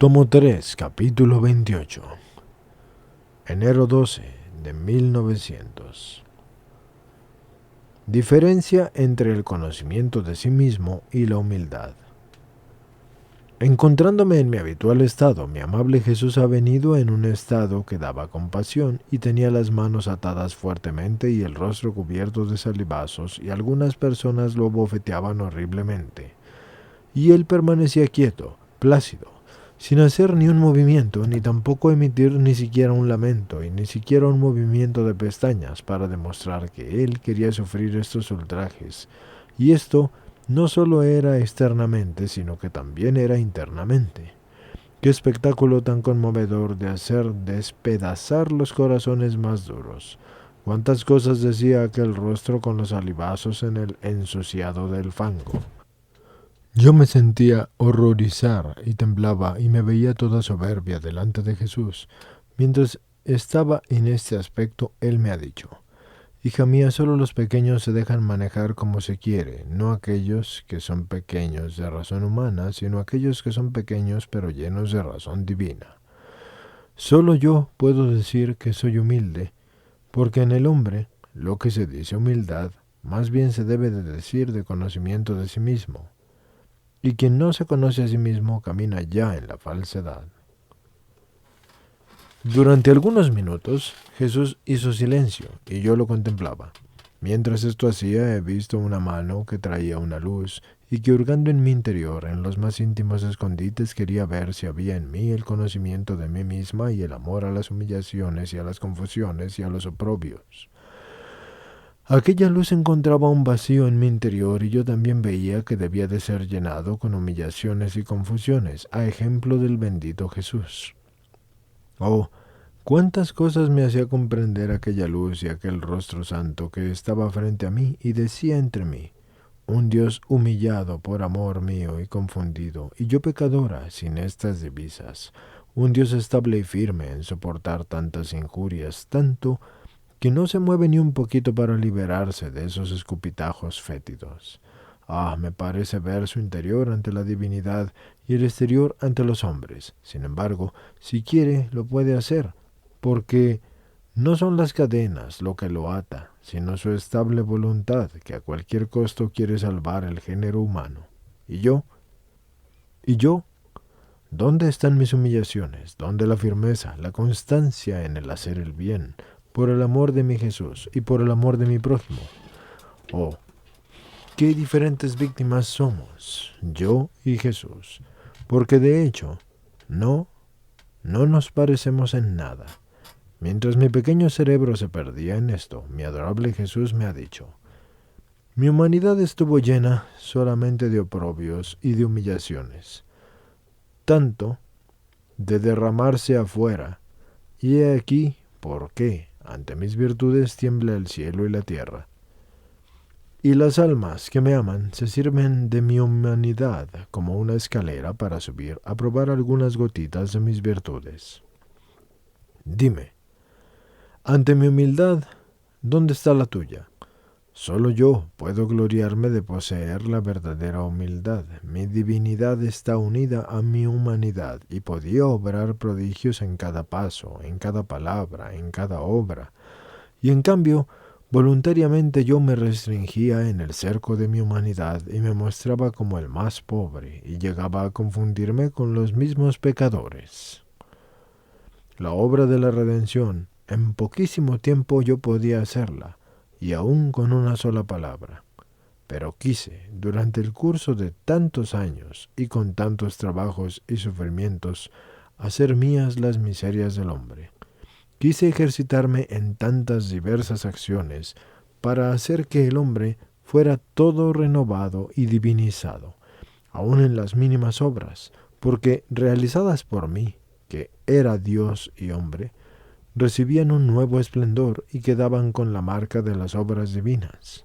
Tomo 3, capítulo 28. Enero 12 de 1900. Diferencia entre el conocimiento de sí mismo y la humildad. Encontrándome en mi habitual estado, mi amable Jesús ha venido en un estado que daba compasión y tenía las manos atadas fuertemente y el rostro cubierto de salivazos, y algunas personas lo bofeteaban horriblemente. Y él permanecía quieto, plácido, sin hacer ni un movimiento, ni tampoco emitir ni siquiera un lamento, y ni siquiera un movimiento de pestañas para demostrar que él quería sufrir estos ultrajes. Y esto no solo era externamente, sino que también era internamente. Qué espectáculo tan conmovedor de hacer despedazar los corazones más duros. Cuántas cosas decía aquel rostro con los salivazos en el ensuciado del fango. Yo me sentía horrorizar y temblaba y me veía toda soberbia delante de Jesús. Mientras estaba en este aspecto, Él me ha dicho: hija mía, solo los pequeños se dejan manejar como se quiere, no aquellos que son pequeños de razón humana, sino aquellos que son pequeños pero llenos de razón divina. Solo yo puedo decir que soy humilde, porque en el hombre lo que se dice humildad más bien se debe de decir de conocimiento de sí mismo. Y quien no se conoce a sí mismo camina ya en la falsedad. Durante algunos minutos Jesús hizo silencio y yo lo contemplaba. Mientras esto hacía, he visto una mano que traía una luz y que, hurgando en mi interior, en los más íntimos escondites, quería ver si había en mí el conocimiento de mí misma y el amor a las humillaciones y a las confusiones y a los oprobios. Aquella luz encontraba un vacío en mi interior y yo también veía que debía de ser llenado con humillaciones y confusiones, a ejemplo del bendito Jesús. Oh, cuántas cosas me hacía comprender aquella luz y aquel rostro santo que estaba frente a mí y decía entre mí: un Dios humillado por amor mío y confundido, y yo pecadora sin estas divisas, un Dios estable y firme en soportar tantas injurias, tanto que no se mueve ni un poquito para liberarse de esos escupitajos fétidos. Ah, me parece ver su interior ante la divinidad y el exterior ante los hombres. Sin embargo, si quiere, lo puede hacer, porque no son las cadenas lo que lo ata, sino su estable voluntad, que a cualquier costo quiere salvar el género humano. ¿Y yo? ¿Dónde están mis humillaciones? ¿Dónde la firmeza, la constancia en el hacer el bien, por el amor de mi Jesús y por el amor de mi prójimo? Oh, qué diferentes víctimas somos, yo y Jesús, porque de hecho, no nos parecemos en nada. Mientras mi pequeño cerebro se perdía en esto, mi adorable Jesús me ha dicho: mi humanidad estuvo llena solamente de oprobios y de humillaciones, tanto de derramarse afuera, y he aquí por qué ante mis virtudes tiembla el cielo y la tierra. Y las almas que me aman se sirven de mi humanidad como una escalera para subir a probar algunas gotitas de mis virtudes. Dime, ante mi humildad, ¿dónde está la tuya? Solo yo puedo gloriarme de poseer la verdadera humildad. Mi divinidad está unida a mi humanidad y podía obrar prodigios en cada paso, en cada palabra, en cada obra. Y en cambio, voluntariamente yo me restringía en el cerco de mi humanidad y me mostraba como el más pobre y llegaba a confundirme con los mismos pecadores. La obra de la redención, en poquísimo tiempo yo podía hacerla, y aún con una sola palabra. Pero quise, durante el curso de tantos años y con tantos trabajos y sufrimientos, hacer mías las miserias del hombre. Quise ejercitarme en tantas diversas acciones para hacer que el hombre fuera todo renovado y divinizado, aun en las mínimas obras, porque realizadas por mí, que era Dios y hombre, recibían un nuevo esplendor y quedaban con la marca de las obras divinas.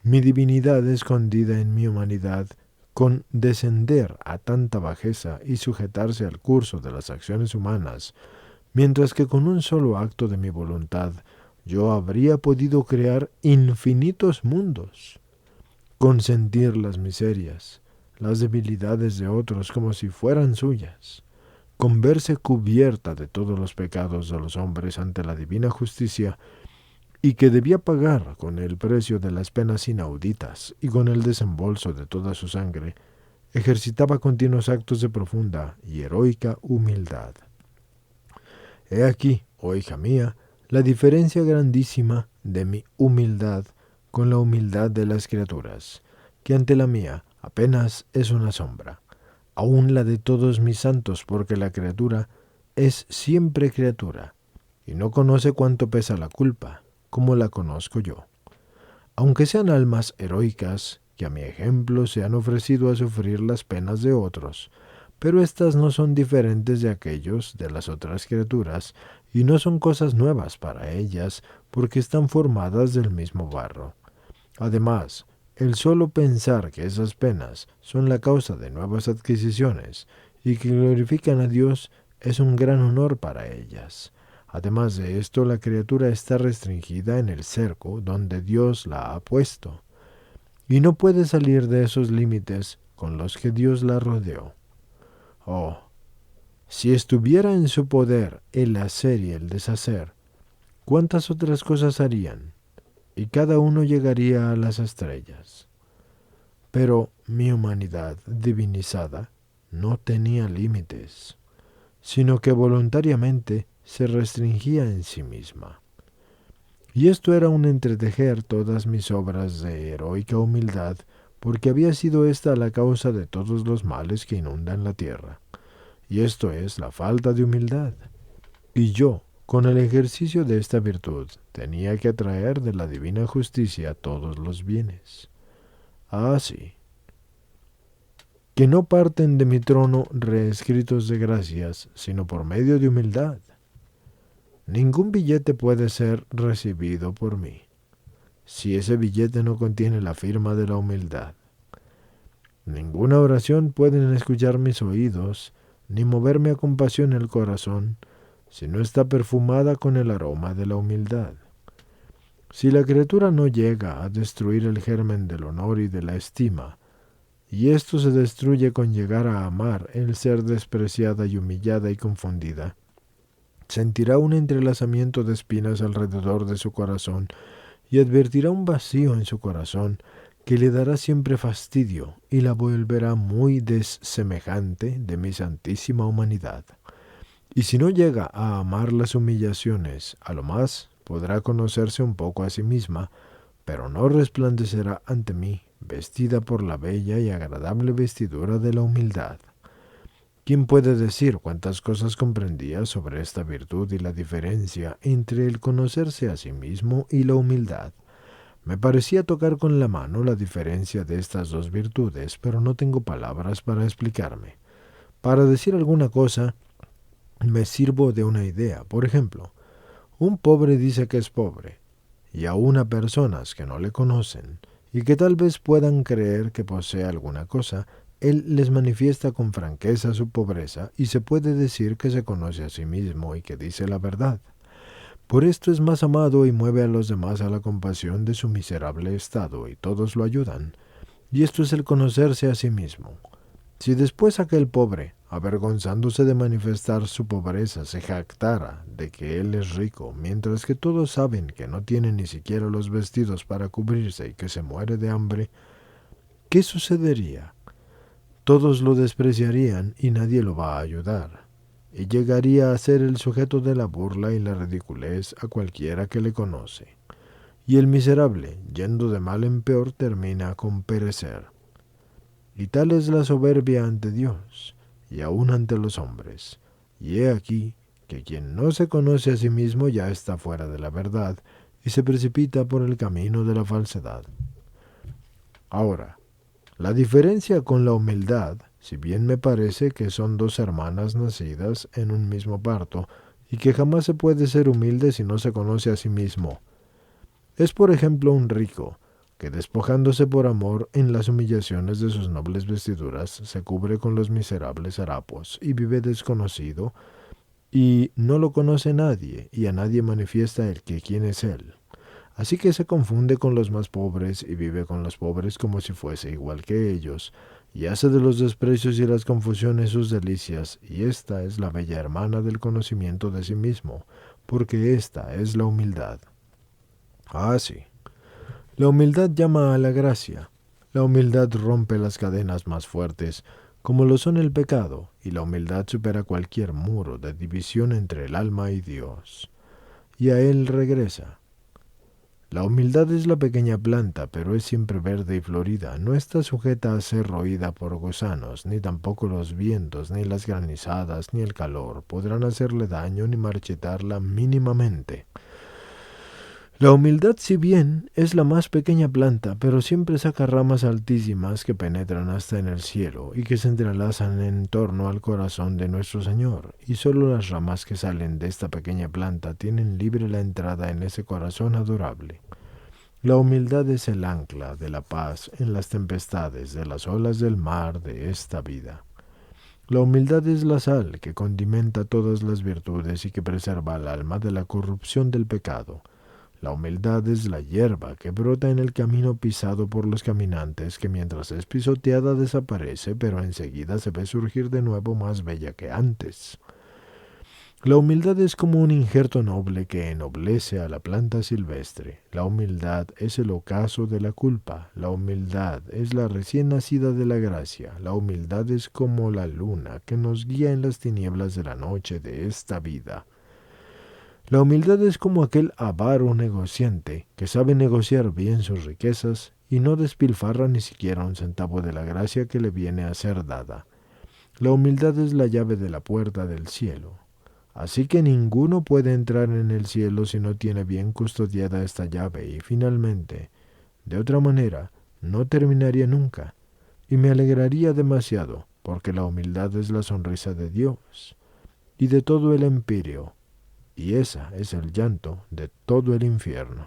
Mi divinidad escondida en mi humanidad, con descender a tanta bajeza y sujetarse al curso de las acciones humanas, mientras que con un solo acto de mi voluntad yo habría podido crear infinitos mundos, consentir las miserias, las debilidades de otros como si fueran suyas. con verse cubierta de todos los pecados de los hombres ante la divina justicia, y que debía pagar con el precio de las penas inauditas y con el desembolso de toda su sangre, ejercitaba continuos actos de profunda y heroica humildad. He aquí, oh hija mía, la diferencia grandísima de mi humildad con la humildad de las criaturas, que ante la mía apenas es una sombra, aun la de todos mis santos, porque la criatura es siempre criatura, y no conoce cuánto pesa la culpa, como la conozco yo. Aunque sean almas heroicas, que a mi ejemplo se han ofrecido a sufrir las penas de otros, pero éstas no son diferentes de aquellos de las otras criaturas, y no son cosas nuevas para ellas, porque están formadas del mismo barro. Además, el solo pensar que esas penas son la causa de nuevas adquisiciones y que glorifican a Dios es un gran honor para ellas. Además de esto, la criatura está restringida en el cerco donde Dios la ha puesto, y no puede salir de esos límites con los que Dios la rodeó. Oh, si estuviera en su poder el hacer y el deshacer, ¿cuántas otras cosas harían? Y cada uno llegaría a las estrellas. Pero mi humanidad divinizada no tenía límites, sino que voluntariamente se restringía en sí misma. Y esto era un entretejer todas mis obras de heroica humildad, porque había sido esta la causa de todos los males que inundan la tierra. Y esto es la falta de humildad. Y yo, con el ejercicio de esta virtud, tenía que atraer de la divina justicia todos los bienes. Ah, sí. Que no parten de mi trono reescritos de gracias, sino por medio de humildad. Ningún billete puede ser recibido por mí, si ese billete no contiene la firma de la humildad. Ninguna oración pueden escuchar mis oídos, ni moverme a compasión el corazón, si no está perfumada con el aroma de la humildad. Si la criatura no llega a destruir el germen del honor y de la estima, y esto se destruye con llegar a amar el ser despreciada y humillada y confundida, sentirá un entrelazamiento de espinas alrededor de su corazón y advertirá un vacío en su corazón que le dará siempre fastidio y la volverá muy desemejante de mi santísima humanidad. Y si no llega a amar las humillaciones, a lo más podrá conocerse un poco a sí misma, pero no resplandecerá ante mí, vestida por la bella y agradable vestidura de la humildad. ¿Quién puede decir cuántas cosas comprendía sobre esta virtud y la diferencia entre el conocerse a sí mismo y la humildad? Me parecía tocar con la mano la diferencia de estas dos virtudes, pero no tengo palabras para explicarme. Para decir alguna cosa, me sirvo de una idea. Por ejemplo, un pobre dice que es pobre, y aún a personas que no le conocen, y que tal vez puedan creer que posee alguna cosa, él les manifiesta con franqueza su pobreza y se puede decir que se conoce a sí mismo y que dice la verdad. Por esto es más amado y mueve a los demás a la compasión de su miserable estado y todos lo ayudan. Y esto es el conocerse a sí mismo. Si después aquel pobre, avergonzándose de manifestar su pobreza, se jactara de que él es rico, mientras que todos saben que no tiene ni siquiera los vestidos para cubrirse y que se muere de hambre, ¿qué sucedería? Todos lo despreciarían y nadie lo va a ayudar, y llegaría a ser el sujeto de la burla y la ridiculez a cualquiera que le conoce. Y el miserable, yendo de mal en peor, termina con perecer. Y tal es la soberbia ante Dios, y aun ante los hombres. Y he aquí que quien no se conoce a sí mismo ya está fuera de la verdad, y se precipita por el camino de la falsedad. Ahora, la diferencia con la humildad, si bien me parece que son dos hermanas nacidas en un mismo parto, y que jamás se puede ser humilde si no se conoce a sí mismo, es por ejemplo un rico, que despojándose por amor en las humillaciones de sus nobles vestiduras, se cubre con los miserables harapos, y vive desconocido, y no lo conoce nadie, y a nadie manifiesta el que quién es él. Así que se confunde con los más pobres y vive con los pobres como si fuese igual que ellos, y hace de los desprecios y las confusiones sus delicias, y esta es la bella hermana del conocimiento de sí mismo, porque esta es la humildad. Ah, sí. La humildad llama a la gracia. La humildad rompe las cadenas más fuertes, como lo son el pecado, y la humildad supera cualquier muro de división entre el alma y Dios, y a Él regresa. La humildad es la pequeña planta, pero es siempre verde y florida. No está sujeta a ser roída por gusanos, ni tampoco los vientos, ni las granizadas, ni el calor podrán hacerle daño ni marchitarla mínimamente. La humildad, si bien es la más pequeña planta, pero siempre saca ramas altísimas que penetran hasta en el cielo y que se entrelazan en torno al corazón de nuestro Señor, y solo las ramas que salen de esta pequeña planta tienen libre la entrada en ese corazón adorable. La humildad es el ancla de la paz en las tempestades de las olas del mar de esta vida. La humildad es la sal que condimenta todas las virtudes y que preserva al alma de la corrupción del pecado. La humildad es la hierba que brota en el camino pisado por los caminantes, que mientras es pisoteada desaparece, pero enseguida se ve surgir de nuevo más bella que antes. La humildad es como un injerto noble que ennoblece a la planta silvestre. La humildad es el ocaso de la culpa. La humildad es la recién nacida de la gracia. La humildad es como la luna que nos guía en las tinieblas de la noche de esta vida. La humildad es como aquel avaro negociante que sabe negociar bien sus riquezas y no despilfarra ni siquiera un centavo de la gracia que le viene a ser dada. La humildad es la llave de la puerta del cielo. Así que ninguno puede entrar en el cielo si no tiene bien custodiada esta llave, y finalmente, de otra manera, no terminaría nunca, y me alegraría demasiado, porque la humildad es la sonrisa de Dios y de todo el empirio, y esa es el llanto de todo el infierno.